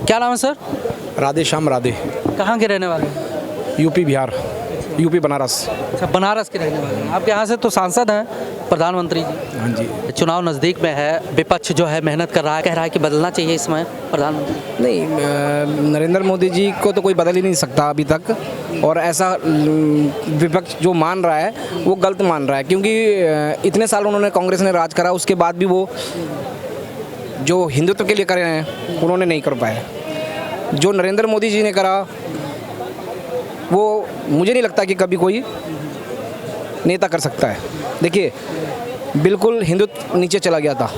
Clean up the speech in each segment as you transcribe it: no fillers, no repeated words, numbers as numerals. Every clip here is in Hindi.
क्या नाम है सर? राधे श्याम राधे। कहाँ के रहने वाले हैं? UP Bihar, UP Banaras. अच्छा, बनारस के रहने वाले हैं। आपके यहाँ से तो सांसद हैं प्रधानमंत्री जी। हाँ जी। चुनाव नज़दीक में है, विपक्ष जो है मेहनत कर रहा है, कह रहा है कि बदलना चाहिए इसमें प्रधानमंत्री। नहीं, नरेंद्र मोदी जी को तो कोई बदल ही नहीं सकता अभी तक, और ऐसा विपक्ष जो मान रहा है वो गलत मान रहा है, क्योंकि इतने साल उन्होंने कांग्रेस ने राज करा, उसके बाद भी वो जो हिंदुत्व के लिए करे हैं उन्होंने नहीं कर पाए। जो नरेंद्र मोदी जी ने करा वो मुझे नहीं लगता कि कभी कोई नेता कर सकता है। देखिए, बिल्कुल हिंदुत्व नीचे चला गया था।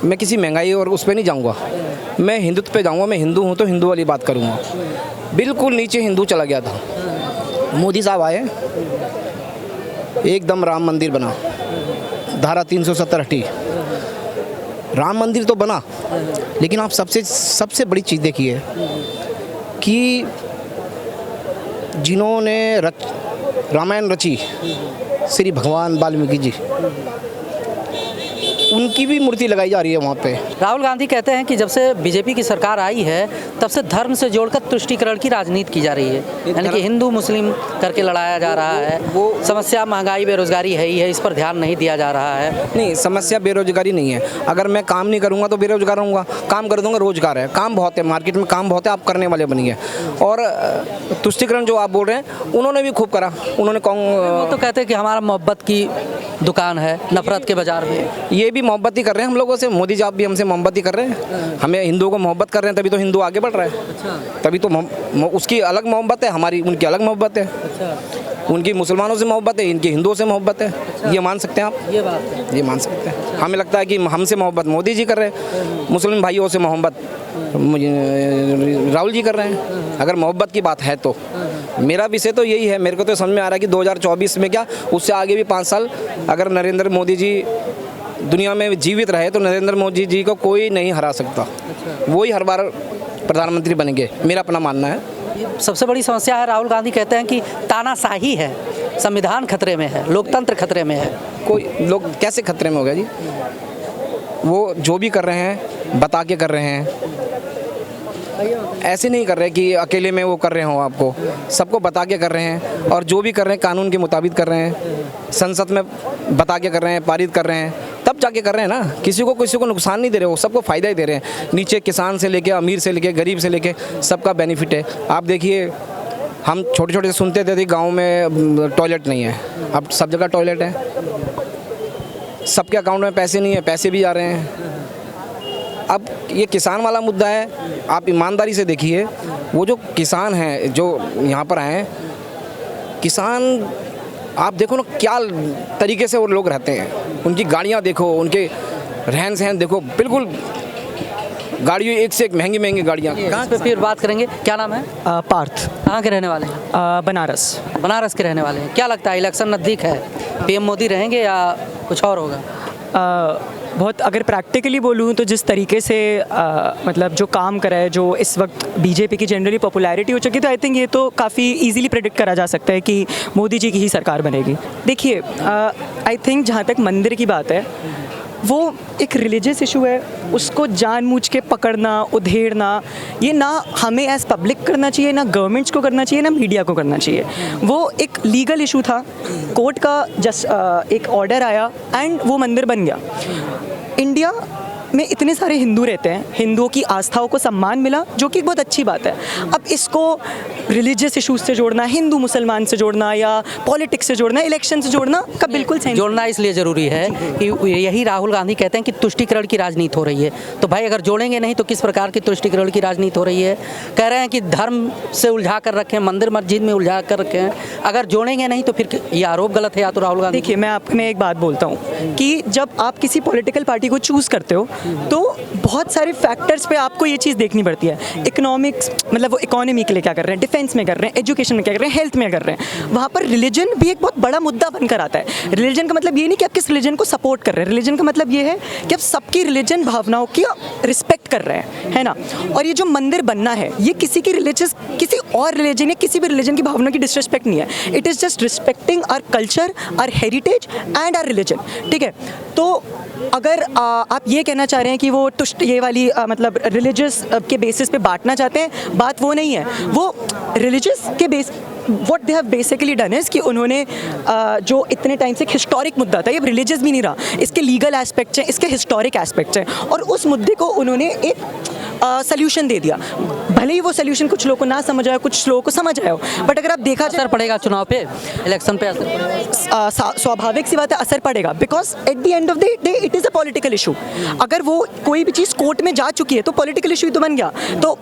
मैं किसी महंगाई और उस पर नहीं जाऊंगा, मैं हिंदुत्व पे जाऊंगा। मैं हिंदू हूं तो हिंदू वाली बात करूंगा। बिल्कुल नीचे हिंदू चला गया था। मोदी साहब आए, एकदम राम मंदिर बना, धारा 370 हटी, राम मंदिर तो बना, लेकिन आप सबसे बड़ी चीज़ देखिए कि जिन्होंने रामायण रची, श्री भगवान वाल्मीकि जी, उनकी भी मूर्ति लगाई जा रही है वहाँ पे। राहुल गांधी कहते हैं कि जब से बीजेपी की सरकार आई है तब से धर्म से जोड़कर तुष्टीकरण की राजनीति की जा रही है, यानी कि हिंदू मुस्लिम करके लड़ाया जा रहा है। वो समस्या महंगाई बेरोजगारी है ही है, इस पर ध्यान नहीं दिया जा रहा है। नहीं, समस्या बेरोजगारी नहीं है। अगर मैं काम नहीं करूँगा तो बेरोजगार रहूँगा, काम कर दूँगा रोजगार है। काम बहुत है, मार्केट में काम बहुत है, आप करने वाले बनिए। और तुष्टीकरण जो आप बोल रहे हैं उन्होंने भी खूब करा। उन्होंने वो तो कहते हैं कि हमारा मोहब्बत की दुकान है, नफरत के बाजार में। ये भी मोहब्बत ही कर रहे हैं हम लोगों से। मोदी जी आप भी हमसे मोहब्बत ही कर रहे हैं। हमें हिंदुओं को मोहब्बत कर रहे हैं, तभी तो हिंदू आगे बढ़ रहा है। अच्छा। तभी तो उसकी अलग मोहब्बत है, हमारी उनकी अलग मोहब्बत है। अच्छा। उनकी मुसलमानों से मोहब्बत है, इनकी हिंदुओं से मोहब्त है। अच्छा। ये मान सकते हैं आप? ये बात है, ये मान सकते हैं। अच्छा। हमें लगता है कि हमसे मोहब्बत मोदी जी कर रहे हैं, मुस्लिम भाइयों से मोहब्बत राहुल जी कर रहे हैं। अगर मोहब्बत की बात है तो मेरा विषय तो यही है। मेरे को तो समझ में आ रहा है कि 2024 में क्या, उससे आगे भी 5 साल अगर नरेंद्र मोदी जी दुनिया में जीवित रहे तो नरेंद्र मोदी जी को कोई नहीं हरा सकता। वो ही हर बार प्रधानमंत्री बनेंगे, मेरा अपना मानना है। सबसे बड़ी समस्या है, राहुल गांधी कहते हैं कि तानाशाही है, संविधान खतरे में है, लोकतंत्र खतरे में है। कोई लोग कैसे खतरे में हो गया जी? वो जो भी कर रहे हैं बता के कर रहे हैं, ऐसे नहीं कर रहे कि अकेले में वो कर रहे हो। आपको सबको बता के कर रहे हैं, और जो भी कर रहे हैं कानून के मुताबिक कर रहे हैं, संसद में बता के कर रहे हैं, पारित कर रहे हैं, तब जाके कर रहे हैं ना। किसी को नुकसान नहीं दे रहे हो, सबको फ़ायदा ही दे रहे हैं। नीचे किसान से लेके अमीर से लेके गरीब से लेके सबका बेनिफिट है। आप देखिए, हम छोटे छोटे से सुनते थे गाँव में टॉयलेट नहीं है, अब सब जगह टॉयलेट है। सबके अकाउंट में पैसे नहीं है, पैसे भी आ रहे हैं। अब ये किसान वाला मुद्दा है, आप ईमानदारी से देखिए, वो जो किसान हैं जो यहाँ पर आए हैं, किसान आप देखो ना क्या तरीके से वो लोग रहते हैं। उनकी गाड़ियाँ देखो, उनके रहन सहन देखो, बिल्कुल गाड़ियों एक से एक महंगी महंगी गाड़ियाँ। कहाँ पे फिर बात करेंगे। क्या नाम है? पार्थ। कहाँ के रहने वाले हैं? बनारस। बनारस के रहने वाले हैं। क्या लगता है, इलेक्शन नज़दीक है, पीएम मोदी रहेंगे या कुछ और होगा? बहुत अगर प्रैक्टिकली बोलूँ तो जिस तरीके से मतलब जो काम करा है, जो इस वक्त बीजेपी की जनरली पॉपुलैरिटी हो चुकी है, तो आई थिंक ये तो काफ़ी इजीली प्रेडिक्ट करा जा सकता है कि मोदी जी की ही सरकार बनेगी। देखिए, आई थिंक जहाँ तक मंदिर की बात है, वो एक रिलीजियस इशू है। उसको जानबूझ के पकड़ना, उधेड़ना, ये ना हमें एज पब्लिक करना चाहिए, ना गवर्नमेंट्स को करना चाहिए, ना मीडिया को करना चाहिए। वो एक लीगल इशू था, कोर्ट का जस्ट एक ऑर्डर आया एंड वो मंदिर बन गया। इंडिया में इतने सारे हिंदू रहते हैं, हिंदुओं की आस्थाओं को सम्मान मिला, जो कि बहुत अच्छी बात है। अब इसको रिलीजियस इशूज से जोड़ना, हिंदू मुसलमान से जोड़ना या पॉलिटिक्स से जोड़ना, इलेक्शन से जोड़ना का बिल्कुल सही। जोड़ना इसलिए ज़रूरी है कि यही राहुल गांधी कहते हैं कि तुष्टीकरण की राजनीति हो रही है। तो भाई अगर जोड़ेंगे नहीं तो किस प्रकार की तुष्टीकरण की राजनीति हो रही है? कह रहे हैं कि धर्म से उलझा कर रखें, मंदिर मस्जिद में उलझा कर रखें। अगर जोड़ेंगे नहीं तो फिर ये आरोप गलत है या तो राहुल गांधी। देखिए, मैं आपने एक बात बोलता हूँ कि जब आप किसी पॉलिटिकल पार्टी को चूज़ करते हो तो बहुत सारे फैक्टर्स पे आपको ये चीज़ देखनी पड़ती है। इकोनॉमिक्स, मतलब वो इकोनॉमी के लिए क्या कर रहे हैं, डिफेंस में कर रहे हैं, एजुकेशन में क्या कर रहे हैं, हेल्थ में कर रहे हैं। वहाँ पर रिलीजन भी एक बहुत बड़ा मुद्दा बनकर आता है। रिलीजन का मतलब ये नहीं कि आप किस रिलीजन को सपोर्ट कर रहे हैं, रिलीजन का मतलब ये है कि आप सबकी रिलीजन भावनाओं की रिस्पेक्ट कर रहे हैं, है ना। और ये जो मंदिर बनना है, ये किसी की रिलीजियस, किसी और रिलीजन या किसी भी रिलीजन की भावना की डिसरिस्पेक्ट नहीं है। It is just respecting our culture, our heritage and our religion. ठीक है, तो अगर आप ये कहना चाह रहे हैं कि वो तुष्ट ये वाली मतलब रिलीजियस के बेसिस पे बांटना चाहते हैं, बात वो नहीं है। वो रिलीजियस के base what they have basically done is कि उन्होंने जो इतने टाइम से एक हिस्टोरिक मुद्दा था, ये रिलीजियस भी नहीं रहा, इसके लीगल एस्पेक्ट्स हैं, इसके हिस्टोरिक एस्पेक्ट्स हैं, और उस मुद्दे को उन्होंने एक सल्यूशन दे दिया। भले ही वो सल्यूशन कुछ लोगों को ना समझ आया, कुछ लोगों को समझ आया हो, बट अगर आप देखा असर पड़ेगा चुनाव पे, इलेक्शन पे असर पड़ेगा। स्वाभाविक सी बात है, असर पड़ेगा, because at the end of the day it is a political issue. अगर वो कोई भी चीज़ कोर्ट में जा चुकी है तो पॉलिटिकल इशू तो बन गया। तो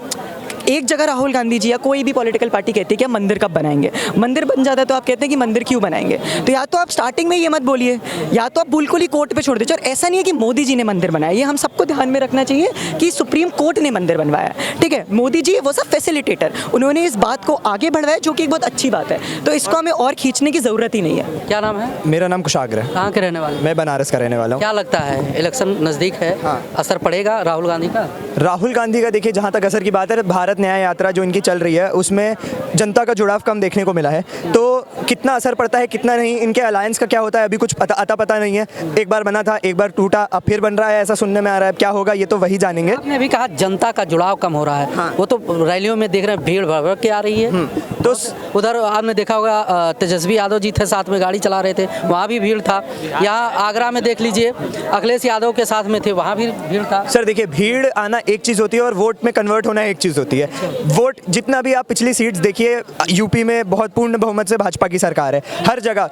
एक जगह राहुल गांधी जी या कोई भी पॉलिटिकल पार्टी कहती है कि हम मंदिर कब बनाएंगे, मंदिर बन जाता है तो आप कहते हैं कि मंदिर क्यों बनाएंगे। तो या तो आप स्टार्टिंग में ये मत बोलिए, या तो आप बिल्कुल ही कोर्ट पे छोड़ दीजिए। और ऐसा नहीं है कि मोदी जी ने मंदिर बनाया, ये हम सबको ध्यान में रखना चाहिए कि सुप्रीम कोर्ट ने मंदिर बनवाया, ठीक है। मोदी जी वो सब फैसिलिटेटर, उन्होंने इस बात को आगे बढ़वाया, जो कि एक बहुत अच्छी बात है। तो इसको हमें और खींचने की ज़रूरत ही नहीं है। क्या नाम है? मेरा नाम कुशाग्र है। कहाँ के रहने वाले? मैं बनारस का रहने वाला हूँ। क्या लगता है, इलेक्शन नज़दीक है, असर पड़ेगा राहुल गांधी का? राहुल गांधी का देखिए, जहाँ तक असर की बात है, भारत न्याय यात्रा जो इनकी चल रही है उसमें जनता का जुड़ाव कम देखने को मिला है। तो कितना असर पड़ता है कितना नहीं, इनके अलायंस का क्या होता है अभी कुछ पता नहीं है। एक बार बना था, एक बार टूटा, अब फिर बन रहा है, ऐसा सुनने में आ रहा है। क्या होगा ये तो वही जानेंगे। आपने अभी कहा जनता का जुड़ाव कम हो रहा है। हाँ। वो तो रैलियों में देख रहे हैं भीड़ भर के आ रही है। तो उधर आपने देखा होगा तेजस्वी यादव जी थे, साथ में गाड़ी चला रहे थे, वहाँ भी भीड़ था। यहाँ आगरा में देख लीजिए, अखिलेश यादव के साथ में थे, वहाँ भी भीड़ था। सर देखिए, भीड़ आना एक चीज़ होती है और वोट में कन्वर्ट होना एक चीज़ होती है। वोट जितना भी आप पिछली सीट्स देखिए, यूपी में बहुत पूर्ण बहुमत से भाजपा की सरकार है। हर जगह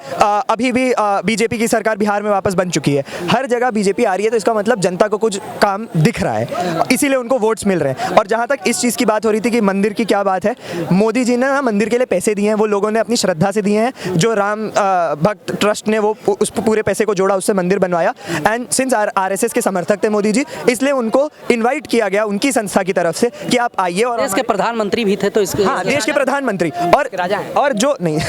अभी भी बीजेपी की सरकार बिहार में वापस बन चुकी है। हर जगह बीजेपी आ रही है, तो इसका मतलब जनता को कुछ काम दिख रहा है, इसीलिए उनको वोट्स मिल रहे हैं। और जहाँ तक इस चीज़ की बात हो रही थी कि मंदिर की क्या बात है, मोदी जी ने ना मंदिर के लिए पैसे दिए हैं, वो लोगों ने अपनी श्रद्धा से दिए हैं। जो राम भक्त ट्रस्ट ने वो उस पूरे पैसे को जोड़ा, उससे मंदिर बनवाया। एंड सिंस आरएसएस के समर्थक थे मोदी जी, इसलिए उनको इन्वाइट किया गया उनकी संस्था की तरफ से कि आप आइए। और देश के प्रधानमंत्री भी थे, तो इसके हाँ, देश के प्रधानमंत्री और जो नहीं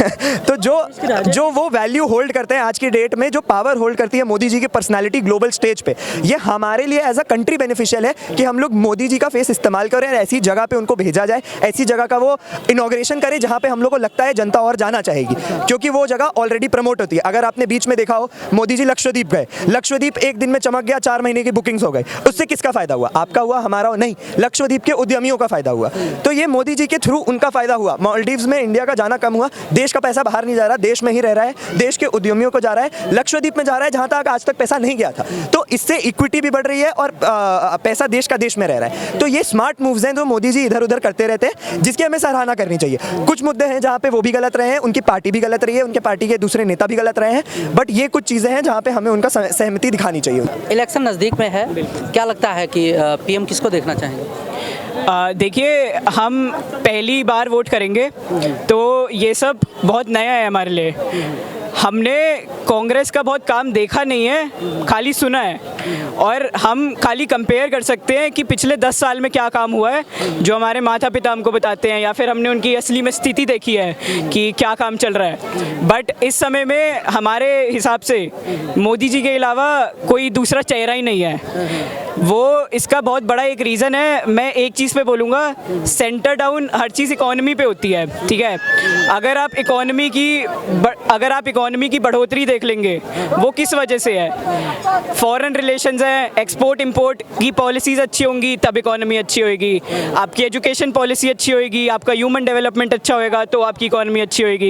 तो जो वो वैल्यू होल्ड करते हैं आज की डेट में, जो पावर होल्ड करती है मोदी जी की पर्सनालिटी ग्लोबल स्टेज पे, ये हमारे लिए एज अ कंट्री बेनिफिशियल है कि हम लोग मोदी जी का फेस इस्तेमाल करें और ऐसी जगह पे उनको भेजा जाए, ऐसी जगह का वो इनॉग्रेशन करे जहाँ पे हम लोग को लगता है जनता और जाना चाहेगी, क्योंकि वो जगह ऑलरेडी प्रमोट होती है। अगर आपने बीच में देखा हो, मोदी जी लक्षद्वीप गए, लक्षद्वीप एक दिन में चमक गया, 4 महीने की बुकिंग्स हो गई। उससे किसका फायदा हुआ? आपका हुआ, हमारा नहीं, लक्षद्वीप के उद्यमियों का फायदा हुआ। तो ये मोदी जी के थ्रू उनका फायदा हुआ। मालदीव्स में इंडिया का जाना कम हुआ, देश का पैसा बाहर नहीं जा रहा, देश में ही रह रहा है, देश के उद्यमियों को जा रहा है, लक्षद्वीप में जा रहा है जहां तक आज तक पैसा नहीं गया था। तो इससे इक्विटी भी बढ़ रही है और पैसा देश का देश में रह रहा है। तो ये स्मार्ट मूव्स हैं जो मोदी जी इधर उधर करते रहते हैं, जिसकी हमें सराहना करनी चाहिए। कुछ मुद्दे हैं जहां पे वो भी गलत रहे हैं, उनकी पार्टी भी गलत रही है, उनके पार्टी के दूसरे नेता भी गलत रहे हैं, बट ये कुछ चीज़ें हैं जहां पे हमें उनका सहमति दिखानी चाहिए। इलेक्शन नज़दीक में है, क्या लगता है कि पीएम किसको देखना चाहेंगे? देखिए, हम पहली बार वोट करेंगे, तो ये सब बहुत नया है हमारे लिए। हमने कांग्रेस का बहुत काम देखा नहीं है, खाली सुना है, और हम खाली कंपेयर कर सकते हैं कि पिछले 10 साल में क्या काम हुआ है, जो हमारे माता पिता हमको बताते हैं, या फिर हमने उनकी असली में स्थिति देखी है कि क्या काम चल रहा है। बट इस समय में हमारे हिसाब से मोदी जी के अलावा कोई दूसरा चेहरा ही नहीं है। वो इसका बहुत बड़ा एक रीज़न है। मैं एक चीज़ पे बोलूँगा, सेंटर डाउन हर चीज़ इकोनॉमी पे होती है, ठीक है। अगर आप इकोनॉमी की बढ़ोतरी देख लेंगे, वो किस वजह से है? फॉरेन रिलेशंस हैं, एक्सपोर्ट इंपोर्ट की पॉलिसीज़ अच्छी होंगी तब इकोनॉमी अच्छी होएगी, आपकी एजुकेशन पॉलिसी अच्छी होएगी, आपका ह्यूमन डेवलपमेंट अच्छा होएगा तो आपकी इकोनॉमी अच्छी होएगी।